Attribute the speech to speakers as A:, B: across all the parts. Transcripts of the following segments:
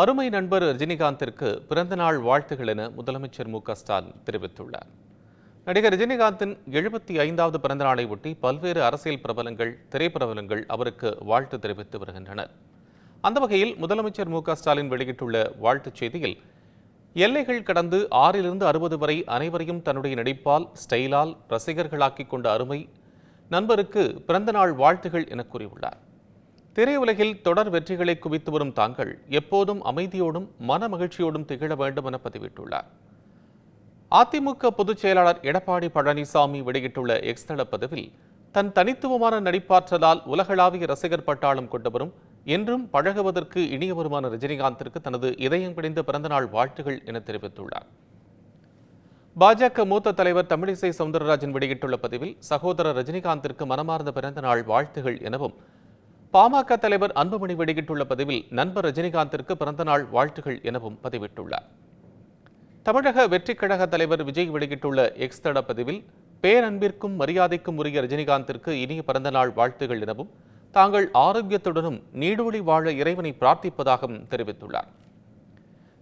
A: அருமை நண்பர் ரஜினிகாந்திற்கு பிறந்தநாள் வாழ்த்துகள் என முதலமைச்சர் மு.க.ஸ்டாலின் தெரிவித்துள்ளார். நடிகர் ரஜினிகாந்தின் 75வது பிறந்தநாளை ஒட்டி பல்வேறு அரசியல் பிரபலங்கள், திரைப்பிரபலங்கள் அவருக்கு வாழ்த்து தெரிவித்து வருகின்றனர். அந்த வகையில் முதலமைச்சர் மு.க.ஸ்டாலின் வெளியிட்டுள்ள வாழ்த்துச் செய்தியில், எல்லைகள் கடந்து 6லிருந்து 60 வரை அனைவரையும் தன்னுடைய நடிப்பால், ஸ்டைலால் ரசிகர்களாக்கிக் கொண்ட அருமை நண்பருக்கு பிறந்தநாள் வாழ்த்துகள் என கூறியுள்ளார். திரையுலகில் தொடர் வெற்றிகளை குவித்து வரும் தாங்கள் எப்போதும் அமைதியோடும் மன மகிழ்ச்சியோடும் திகழ வேண்டும் என பதிவிட்டுள்ளார். அதிமுக பொதுச் செயலாளர் எடப்பாடி பழனிசாமி வெளியிட்டுள்ள எக்ஸ் தள பதிவில், தன் தனித்துவமான நடிப்பாற்றலால் உலகளாவிய ரசிகர் பட்டாளம் கொண்டவரும் என்றும் பழகுவதற்கு இனியவருமான ரஜினிகாந்திற்கு தனது இதயம் பிடிந்த பிறந்தநாள் வாழ்த்துகள் என தெரிவித்துள்ளார். பாஜக மூத்த தலைவர் தமிழிசை சவுந்தரராஜன் வெளியிட்டுள்ள பதிவில், சகோதரர் ரஜினிகாந்திற்கு மனமார்ந்த பிறந்தநாள் வாழ்த்துகள் எனவும், பாமக தலைவர் அன்புமணி வெளியிட்டுள்ள பதிவில், நண்பர் ரஜினிகாந்திற்கு பிறந்தநாள் வாழ்த்துகள் எனவும் பதிவிட்டுள்ளார். தமிழக வெற்றிக் கழக தலைவர் விஜய் வெளியிட்டுள்ள எக்ஸ் தள பதிவில், பேரன்பிற்கும் மரியாதைக்கும் உரிய ரஜினிகாந்திற்கு இனிய பிறந்தநாள் வாழ்த்துகள் எனவும், தாங்கள் ஆரோக்கியத்துடனும் நீடூழி வாழ இறைவனை பிரார்த்திப்பதாகவும் தெரிவித்துள்ளார்.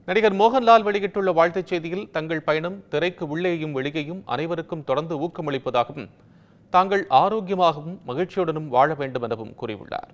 A: நடிகர் மோகன்லால் வெளியிட்டுள்ள வாழ்த்துச் செய்தியில், தங்கள் பயணம் திரைக்கு உள்ளேயும் வெளியேயும் அனைவருக்கும் தொடர்ந்து ஊக்கமளிப்பதாகவும், தாங்கள் ஆரோக்கியமாகவும் மகிழ்ச்சியுடனும் வாழ வேண்டும் எனவும் கூறியுள்ளார்.